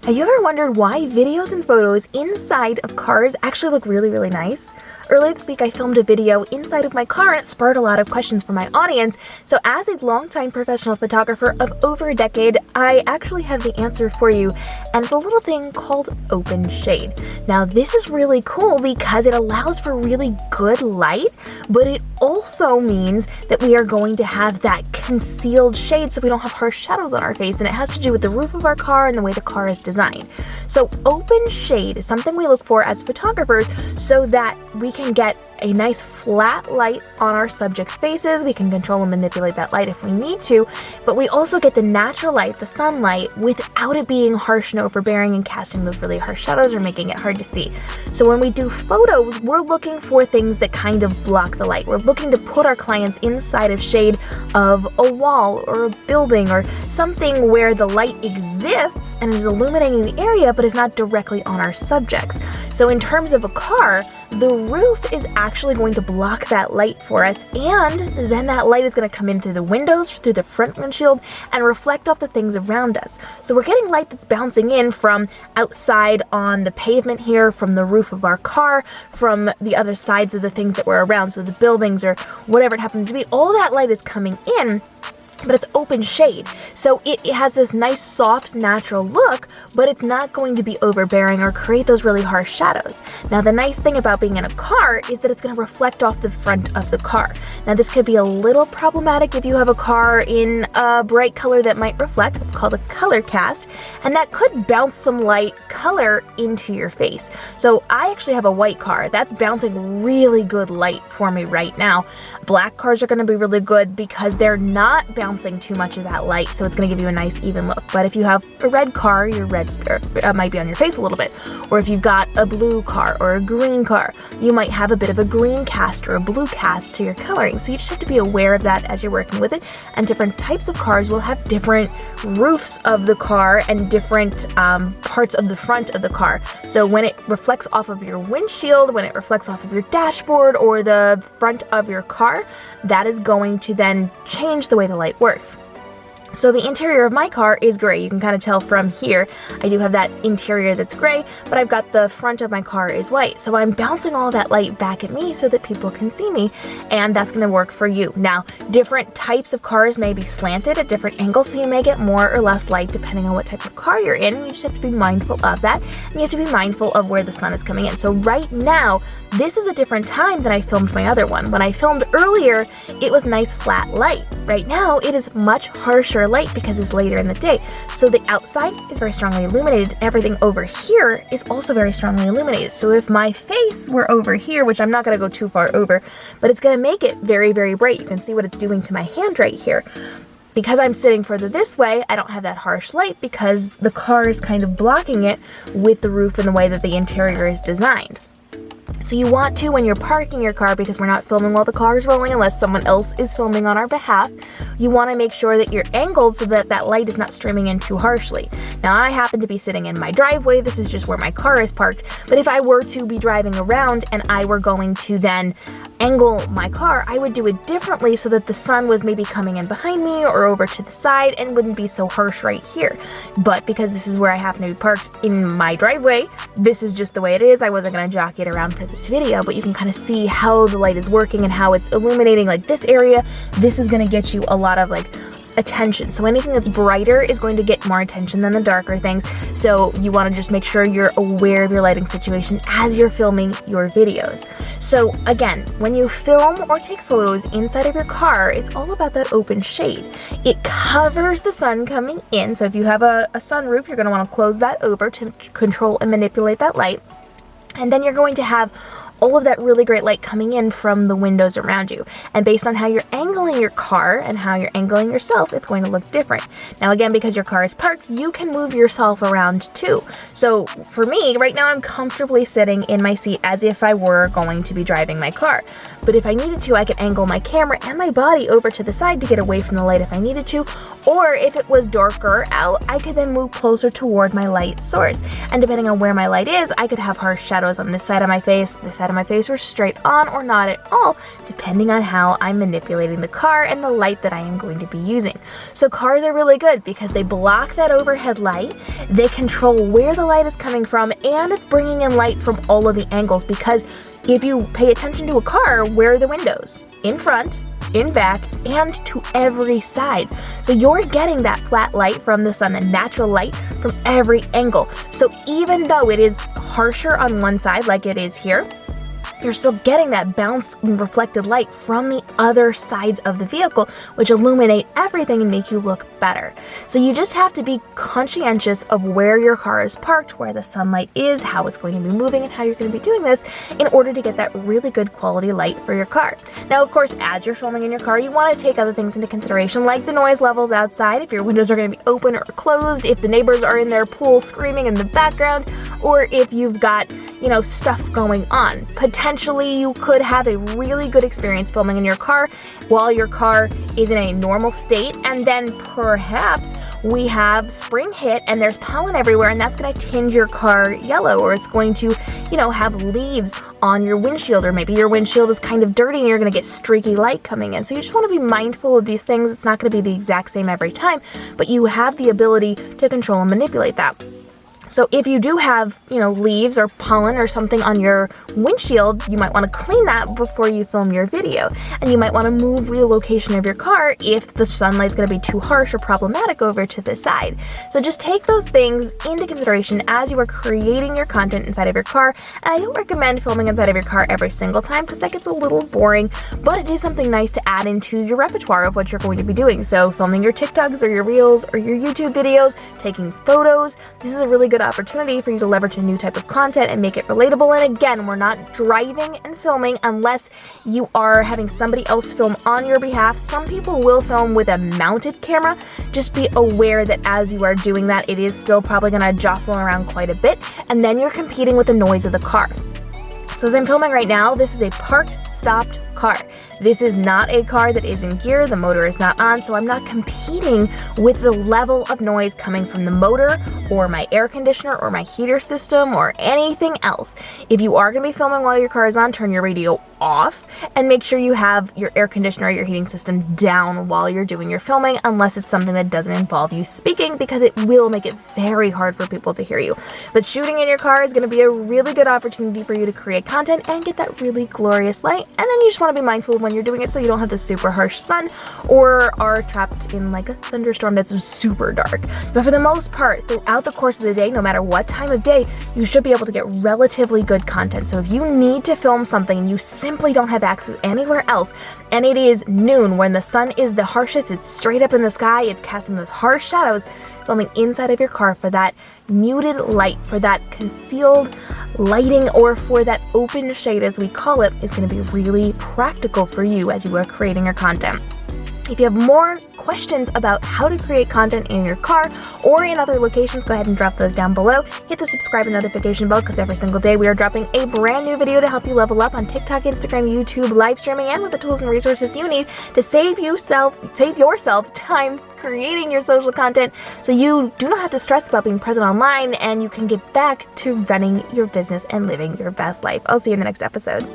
Have you ever wondered why videos and photos inside of cars actually look really, really nice? Earlier this week, I filmed a video inside of my car and it spurred a lot of questions from my audience. So as a longtime professional photographer of over a decade, I actually have the answer for you. And it's a little thing called open shade. Now, this is really cool because it allows for really good light, but it also means that we are going to have that concealed shade so we don't have harsh shadows on our face. And it has to do with the roof of our car and the way the car is designed. So open shade is something we look for as photographers so that we can get a nice flat light on our subjects' faces. We can control and manipulate that light if we need to, but we also get the natural light, the sunlight, without it being harsh and overbearing and casting those really harsh shadows or making it hard to see. So when we do photos, we're looking for things that kind of block the light. We're looking to put our clients inside of shade of a wall or a building or something where the light exists and is illuminating the area but is not directly on our subjects. So in terms of a car, the roof is actually going to block that light for us, and then that light is going to come in through the windows, through the front windshield, and reflect off the things around us. So we're getting light that's bouncing in from outside on the pavement here, from the roof of our car, from the other sides of the things that we're around, so the buildings or whatever it happens to be. All that light is coming in, but it's open shade. So it has this nice, soft, natural look, but it's not going to be overbearing or create those really harsh shadows. Now, the nice thing about being in a car is that it's going to reflect off the front of the car. Now, this could be a little problematic if you have a car in a bright color that might reflect. It's called a color cast, and that could bounce some light color into your face. So I actually have a white car. That's bouncing really good light for me right now. Black cars are going to be really good because they're not bouncing too much of that light, so it's going to give you a nice even look. But if you have a red car, your red might be on your face a little bit. Or if you've got a blue car or a green car, you might have a bit of a green cast or a blue cast to your coloring. So you just have to be aware of that as you're working with it. And different types of cars will have different roofs of the car and different parts of the front of the car. So when it reflects off of your windshield, when it reflects off of your dashboard or the front of your car, that is going to then change the way the light works. So the interior of my car is gray. You can kind of tell from here. I do have that interior that's gray, but I've got the front of my car is white. So I'm bouncing all that light back at me so that people can see me, and that's going to work for you. Now, different types of cars may be slanted at different angles, so you may get more or less light depending on what type of car you're in. You just have to be mindful of that, and you have to be mindful of where the sun is coming in. So right now, this is a different time than I filmed my other one. When I filmed earlier, it was nice flat light. Right now, it is much harsher light because it's later in the day. So the outside is very strongly illuminated, and everything over here is also very strongly illuminated. So if my face were over here, which I'm not going to go too far over, but it's going to make it very, very bright. You can see what it's doing to my hand right here. Because I'm sitting further this way, I don't have that harsh light because the car is kind of blocking it with the roof and the way that the interior is designed. So you want to, when you're parking your car, because we're not filming while the car is rolling unless someone else is filming on our behalf, you want to make sure that you're angled so that that light is not streaming in too harshly. Now, I happen to be sitting in my driveway. This is just where my car is parked. But if I were to be driving around and I were going to then angle my car, I would do it differently so that the sun was maybe coming in behind me or over to the side and wouldn't be so harsh right here. But because this is where I happen to be parked in my driveway, this is just the way it is. I wasn't going to jockey it around for this video, but you can kind of see how the light is working and how it's illuminating like this area. This is going to get you a lot of like attention. So anything that's brighter is going to get more attention than the darker things. So you want to just make sure you're aware of your lighting situation as you're filming your videos. So again, when you film or take photos inside of your car, it's all about that open shade. It covers the sun coming in. So if you have a sunroof, you're going to want to close that over to control and manipulate that light. And then you're going to have all of that really great light coming in from the windows around you. And based on how you're angling your car and how you're angling yourself, it's going to look different. Now again, because your car is parked, you can move yourself around too. So for me, right now I'm comfortably sitting in my seat as if I were going to be driving my car. But if I needed to, I could angle my camera and my body over to the side to get away from the light if I needed to. Or if it was darker out, I could then move closer toward my light source. And depending on where my light is, I could have harsh shadows on this side of my face, this side side of my face or straight on or not at all, depending on how I'm manipulating the car and the light that I am going to be using. So cars are really good because they block that overhead light, they control where the light is coming from, and it's bringing in light from all of the angles, because if you pay attention to a car, where are the windows? In front, in back, and to every side. So you're getting that flat light from the sun, the natural light from every angle. So even though it is harsher on one side like it is here, you're still getting that bounced and reflected light from the other sides of the vehicle, which illuminate everything and make you look better. So you just have to be conscientious of where your car is parked, where the sunlight is, how it's going to be moving, and how you're going to be doing this in order to get that really good quality light for your car. Now, of course, as you're filming in your car, you want to take other things into consideration, like the noise levels outside, if your windows are going to be open or closed, if the neighbors are in their pool screaming in the background, or if you've got, stuff going on. Potentially, you could have a really good experience filming in your car while your car is in a normal state, and then perhaps we have spring hit and there's pollen everywhere, and that's going to tinge your car yellow, or it's going to, have leaves on your windshield, or maybe your windshield is kind of dirty and you're going to get streaky light coming in. So you just want to be mindful of these things. It's not going to be the exact same every time, but you have the ability to control and manipulate that. So if you do have, leaves or pollen or something on your windshield, you might want to clean that before you film your video. And you might want to move the location of your car if the sunlight's going to be too harsh or problematic over to the side. So just take those things into consideration as you are creating your content inside of your car. And I don't recommend filming inside of your car every single time because that gets a little boring, but it is something nice to add into your repertoire of what you're going to be doing. So filming your TikToks or your Reels or your YouTube videos, taking photos, this is a really good opportunity for you to leverage a new type of content and make it relatable. And again, we're not driving and filming unless you are having somebody else film on your behalf. Some people will film with a mounted camera. Just be aware that as you are doing that, it is still probably going to jostle around quite a bit, and then you're competing with the noise of the car. So as I'm filming right now, this is a parked, stopped car. This is not a car that is in gear, the motor is not on, so I'm not competing with the level of noise coming from the motor or my air conditioner or my heater system or anything else. If you are going to be filming while your car is on, turn your radio off and make sure you have your air conditioner or your heating system down while you're doing your filming, unless it's something that doesn't involve you speaking, because it will make it very hard for people to hear you. But shooting in your car is going to be a really good opportunity for you to create content and get that really glorious light. And then you just want to be mindful when you're doing it so you don't have the super harsh sun or are trapped in like a thunderstorm that's super dark. But for the most part, throughout the course of the day, no matter what time of day, you should be able to get relatively good content. So if you need to film something and you simply don't have access anywhere else, and it is noon when the sun is the harshest, it's straight up in the sky, it's casting those harsh shadows, filming inside of your car for that muted light, for that concealed lighting, or for that open shade as we call it, is going to be really practical for you as you are creating your content. If you have more questions about how to create content in your car or in other locations, go ahead and drop those down below. Hit the subscribe and notification bell, because every single day we are dropping a brand new video to help you level up on TikTok, Instagram, YouTube, live streaming, and with the tools and resources you need to save yourself time creating your social content, so you do not have to stress about being present online and you can get back to running your business and living your best life. I'll see you in the next episode.